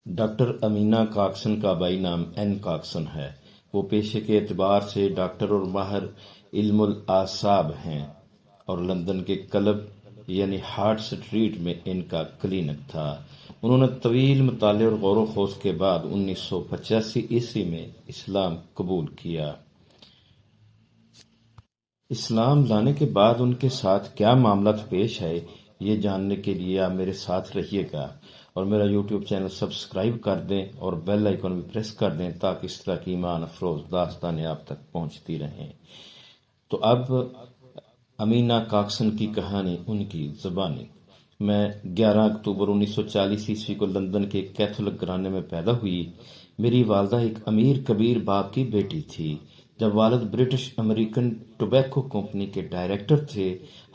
Doctor Amina کاکسن کا آبائی نام این کاکسن ہے۔ وہ پیشے کے اعتبار سے ڈاکٹر اور ماہر علم الاعصاب ہیں اور لندن کے کلب یعنی ہارٹ سٹریٹ میں ان کا کلینک تھا۔ انہوں نے طویل مطالعے اور غور و خوض کے بعد 1985 میں اسلام قبول کیا۔ اسلام لانے کے بعد ان کے ساتھ کیا معاملات پیش آئے، یہ جاننے کے لیے آپ میرے ساتھ رہیے گا اور میرا یوٹیوب چینل سبسکرائب کر دیں اور بیل آئیکن بھی پریس کر دیں تاکہ اس طرح کی ایمان افروز داستانیں آپ تک پہنچتی رہیں۔ تو اب امینہ کاکسن کی کہانی ان کی زبانی۔ میں 11 اکتوبر 1940 کو لندن کے ایک کیتھولک گھرانے میں پیدا ہوئی۔ میری والدہ ایک امیر کبیر باپ کی بیٹی تھی۔ جب والد برٹش امریکن ٹوبیکو کمپنی کے ڈائریکٹر تھے۔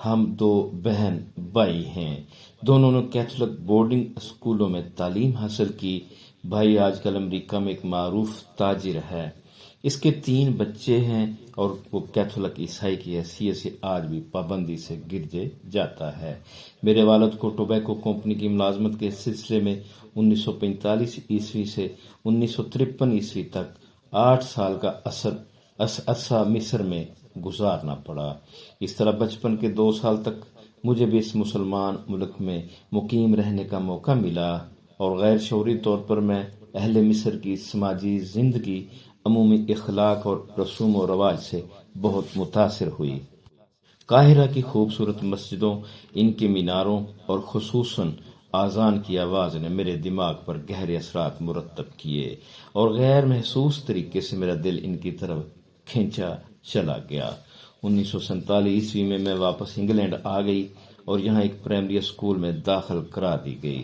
ہم 2 بہن بھائی ہیں۔ دونوں نے کیتھولک بورڈنگ اسکولوں میں تعلیم حاصل کی۔ بھائی آج کل امریکہ میں ایک معروف تاجر ہے۔ اس کے 3 بچے ہیں اور وہ کیتھولک عیسائی کی حیثیت سے آج بھی پابندی سے گرجے جاتا ہے۔ میرے والد کو ٹوبیکو کمپنی کی ملازمت کے سلسلے میں 1945 سے 1953 تک 8 سال کا عرصہ مصر میں گزارنا پڑا۔ اس طرح بچپن کے 2 سال تک مجھے بھی اس مسلمان ملک میں مقیم رہنے کا موقع ملا اور غیر شعوری طور پر میں اہل مصر کی سماجی زندگی، عمومی اخلاق اور رسوم و رواج سے بہت متاثر ہوئی۔ قاہرہ کی خوبصورت مسجدوں، ان کے میناروں اور خصوصاً اذان کی آواز نے میرے دماغ پر گہرے اثرات مرتب کیے اور غیر محسوس طریقے سے میرا دل ان کی طرف کھینچا چلا گیا۔ 1947 میں واپس انگلینڈ آ گئی اور یہاں ایک پرائمری اسکول میں داخل کرا دی گئی۔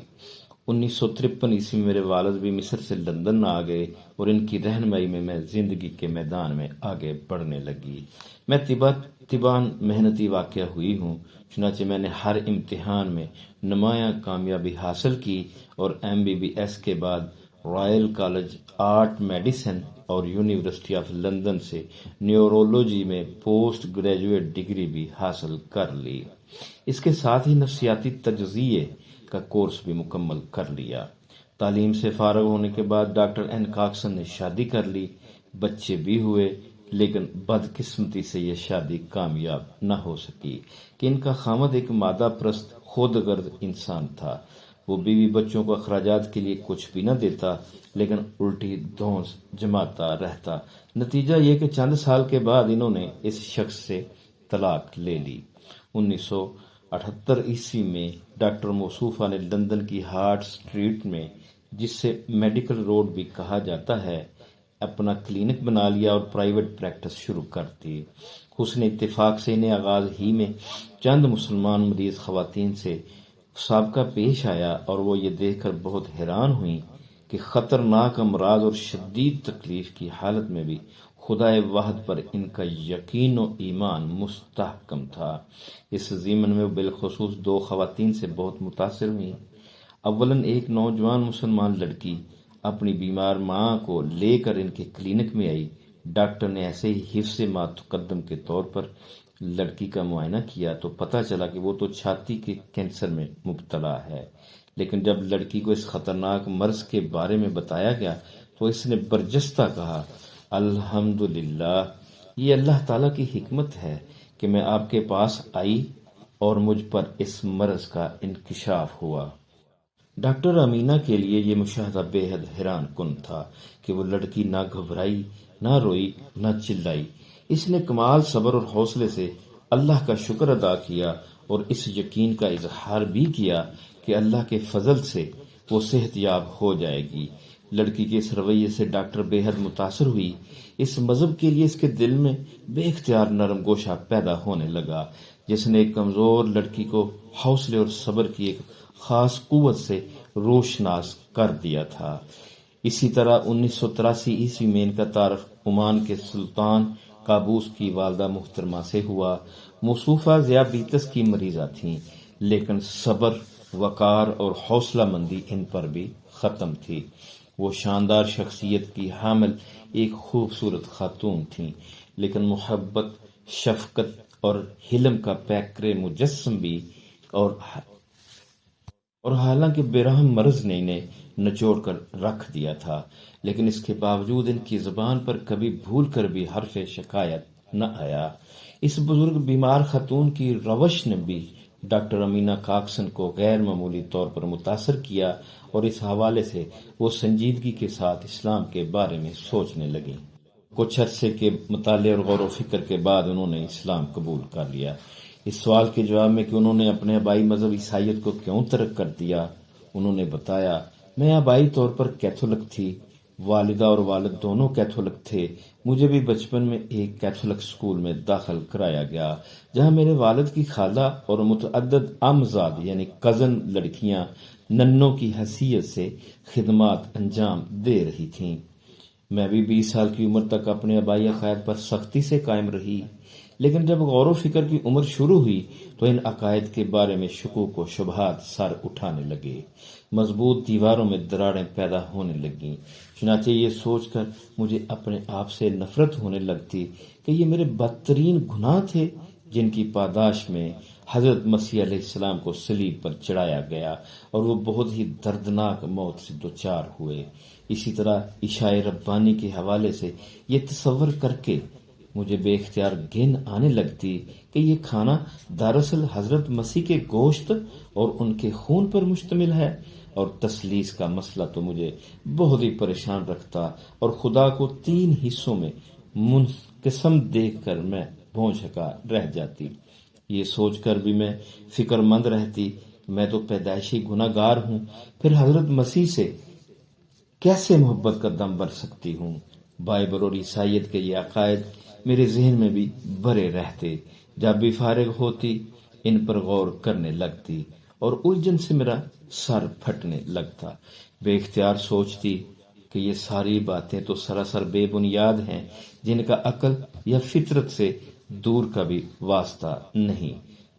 1953 میں میرے والد بھی مصر سے لندن آ گئے اور ان کی رہنمائی میں میں زندگی کے میدان میں آگے بڑھنے لگی۔ میں طبعاً محنتی واقع ہوئی ہوں، چنانچہ میں نے ہر امتحان میں نمایاں کامیابی حاصل کی اور MBBS کے بعد رائل کالج آرٹ میڈیسن اور یونیورسٹی آف لندن سے نیورولوجی میں پوسٹ گریجویٹ ڈگری بھی حاصل کر لی۔ اس کے ساتھ ہی نفسیاتی تجزیے کا کورس بھی مکمل کر لیا۔ تعلیم سے فارغ ہونے کے بعد ڈاکٹر این کاکسن نے شادی کر لی، بچے بھی ہوئے، لیکن بدقسمتی سے یہ شادی کامیاب نہ ہو سکی کہ ان کا خاوند ایک مادہ پرست خود غرض انسان تھا۔ وہ بیوی بچوں کو اخراجات کے لیے کچھ بھی نہ دیتا لیکن الٹی دھونس جماتا رہتا۔ نتیجہ یہ کہ چند سال کے بعد انہوں نے اس شخص سے طلاق لے لی۔ 1978 میں ڈاکٹر موصوفہ نے لندن کی ہارٹ سٹریٹ میں، جسے میڈیکل روڈ بھی کہا جاتا ہے، اپنا کلینک بنا لیا اور پرائیویٹ پریکٹس شروع کر دی۔ حسن اتفاق سے انہیں آغاز ہی میں چند مسلمان مریض خواتین سے سابقہ پیش آیا اور وہ یہ دیکھ کر بہت حیران ہوئیں کہ خطرناک امراض اور شدید تکلیف کی حالت میں بھی خدائے واحد پر ان کا یقین و ایمان مستحکم تھا۔ اس ضمن میں بالخصوص 2 خواتین سے بہت متاثر ہوئیں۔ اولاً ایک نوجوان مسلمان لڑکی اپنی بیمار ماں کو لے کر ان کے کلینک میں آئی۔ ڈاکٹر نے ایسے ہی حفظ ما تقدم کے طور پر لڑکی کا معائنہ کیا تو پتہ چلا کہ وہ تو چھاتی کے کینسر میں مبتلا ہے، لیکن جب لڑکی کو اس خطرناک مرض کے بارے میں بتایا گیا تو اس نے برجستہ کہا، الحمدللہ، یہ اللہ تعالیٰ کی حکمت ہے کہ میں آپ کے پاس آئی اور مجھ پر اس مرض کا انکشاف ہوا۔ ڈاکٹر امینہ کے لیے یہ مشاہدہ بے حد حیران کن تھا کہ وہ لڑکی نہ گھبرائی، نہ روئی، نہ چلائی۔ اس نے کمال صبر اور حوصلے سے اللہ کا شکر ادا کیا اور اس یقین کا اظہار بھی کیا کہ اللہ کے فضل سے وہ صحت یاب ہو جائے گی۔ لڑکی کے اس رویے سے ڈاکٹر بے حد متاثر ہوئی۔ اس مذہب کے لیے اس کے دل میں بے اختیار نرم گوشہ پیدا ہونے لگا، جس نے ایک کمزور لڑکی کو حوصلے اور صبر کی ایک خاص قوت سے روشناس کر دیا تھا۔ اسی طرح 1983 میں ان کا تعارف عمان کے سلطان قابوس کی والدہ محترمہ سے ہوا۔ موصوفہ ذیابیطس کی مریضہ تھیں، لیکن صبر، وقار اور حوصلہ مندی ان پر بھی ختم تھی۔ وہ شاندار شخصیت کی حامل ایک خوبصورت خاتون تھیں، لیکن محبت، شفقت اور حلم کا پیکر مجسم بھی اور اور حالانکہ برہم مرض نے انہیں نچوڑ کر رکھ دیا تھا، لیکن اس کے باوجود ان کی زبان پر کبھی بھول کر بھی حرف شکایت نہ آیا۔ اس بزرگ بیمار خاتون کی روش نے بھی ڈاکٹر امینہ کاکسن کو غیر معمولی طور پر متاثر کیا، اور اس حوالے سے وہ سنجیدگی کے ساتھ اسلام کے بارے میں سوچنے لگیں۔ کچھ عرصے کے مطالعے اور غور و فکر کے بعد انہوں نے اسلام قبول کر لیا۔ اس سوال کے جواب میں کہ انہوں نے اپنے آبائی مذہب عیسائیت کو کیوں ترک کر دیا، انہوں نے بتایا، میں آبائی طور پر کیتھولک تھی، والدہ اور والد دونوں کیتھولک تھے۔ مجھے بھی بچپن میں ایک کیتھولک اسکول میں داخل کرایا گیا، جہاں میرے والد کی خالہ اور متعدد امزاد یعنی کزن لڑکیاں ننوں کی حیثیت سے خدمات انجام دے رہی تھیں۔ میں بھی 20 سال کی عمر تک اپنے آبائی عقائد پر سختی سے قائم رہی، لیکن جب غور و فکر کی عمر شروع ہوئی تو ان عقائد کے بارے میں شکوک و شبہات سر اٹھانے لگے، مضبوط دیواروں میں دراڑیں پیدا ہونے لگیں۔ چنانچہ یہ سوچ کر مجھے اپنے آپ سے نفرت ہونے لگتی کہ یہ میرے بدترین گناہ تھے جن کی پاداش میں حضرت مسیح علیہ السلام کو صلیب پر چڑھایا گیا اور وہ بہت ہی دردناک موت سے دوچار ہوئے۔ اسی طرح عشاء ربانی کے حوالے سے یہ تصور کر کے مجھے بے اختیار گھن آنے لگتی کہ یہ کھانا دراصل حضرت مسیح کے گوشت اور ان کے خون پر مشتمل ہے، اور تثلیث کا مسئلہ تو مجھے بہت ہی پریشان رکھتا اور خدا کو 3 حصوں میں منقسم دیکھ کر میں بھونچکا رہ جاتی۔ یہ سوچ کر بھی میں فکر مند رہتی، میں تو پیدائشی گناہ گار ہوں، پھر حضرت مسیح سے کیسے محبت کا دم بھر سکتی ہوں؟ بائبل اور عیسائیت کے یہ عقائد میرے ذہن میں بھی بھرے رہتے، جب بھی فارغ ہوتی ان پر غور کرنے لگتی اور الجھن سے میرا سر پھٹنے لگتا۔ بے اختیار سوچتی کہ یہ ساری باتیں تو سراسر بے بنیاد ہیں، جن کا عقل یا فطرت سے دور کا بھی واسطہ نہیں۔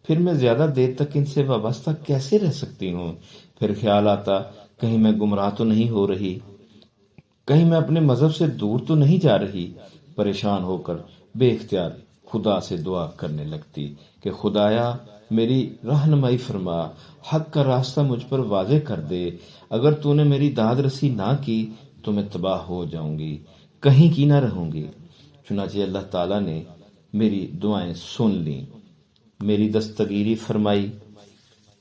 پھر میں زیادہ دیر تک ان سے وابستہ کیسے رہ سکتی ہوں؟ پھر خیال آتا، کہیں میں گمراہ تو نہیں ہو رہی، کہیں میں اپنے مذہب سے دور تو نہیں جا رہی۔ پریشان ہو کر بے اختیار خدا سے دعا کرنے لگتی کہ خدایا میری رہنمائی فرما، حق کا راستہ مجھ پر واضح کر دے، اگر تو نے میری داد رسی نہ کی تو میں تباہ ہو جاؤں گی، کہیں کی نہ رہوں گی۔ چنانچہ اللہ تعالیٰ نے میری دعائیں سن لیں، میری دستگیری فرمائی،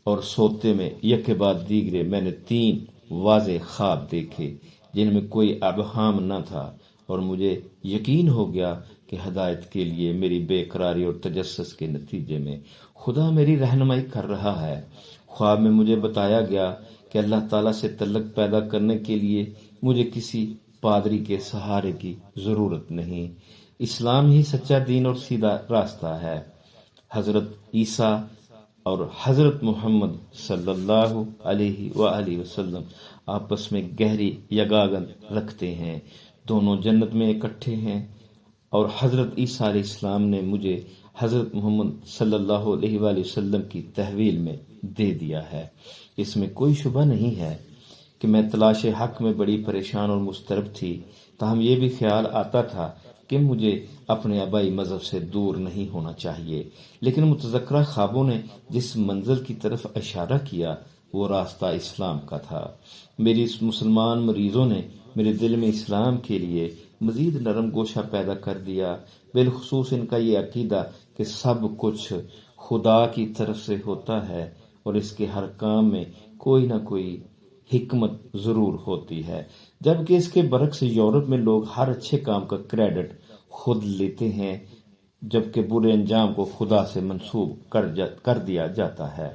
اور سوتے میں یک بعد دیگرے میں نے 3 واضح خواب دیکھے جن میں کوئی ابہام نہ تھا، اور مجھے یقین ہو گیا کہ ہدایت کے لیے میری بے قراری اور تجسس کے نتیجے میں خدا میری رہنمائی کر رہا ہے۔ خواب میں مجھے بتایا گیا کہ اللہ تعالیٰ سے تعلق پیدا کرنے کے لیے مجھے کسی پادری کے سہارے کی ضرورت نہیں، اسلام ہی سچا دین اور سیدھا راستہ ہے۔ حضرت عیسیٰ اور حضرت محمد صلی اللہ علیہ وآلہ وسلم آپس میں گہری یگاگن رکھتے ہیں، دونوں جنت میں اکٹھے ہیں، اور حضرت عیسیٰ علیہ السلام نے مجھے حضرت محمد صلی اللہ علیہ وآلہ وسلم کی تحویل میں دے دیا ہے۔ اس میں کوئی شبہ نہیں ہے کہ میں تلاش حق میں بڑی پریشان اور مضطرب تھی، تاہم یہ بھی خیال آتا تھا کہ مجھے اپنے آبائی مذہب سے دور نہیں ہونا چاہیے، لیکن متذکرہ خوابوں نے جس منزل کی طرف اشارہ کیا وہ راستہ اسلام کا تھا۔ میری اس مسلمان مریضوں نے میرے دل میں اسلام کے لیے مزید نرم گوشہ پیدا کر دیا، بالخصوص ان کا یہ عقیدہ کہ سب کچھ خدا کی طرف سے ہوتا ہے اور اس کے ہر کام میں کوئی نہ کوئی حکمت ضرور ہوتی ہے، جبکہ اس کے برعکس یورپ میں لوگ ہر اچھے کام کا کریڈٹ خود لیتے ہیں، جبکہ برے انجام کو خدا سے منسوب کر دیا جاتا ہے۔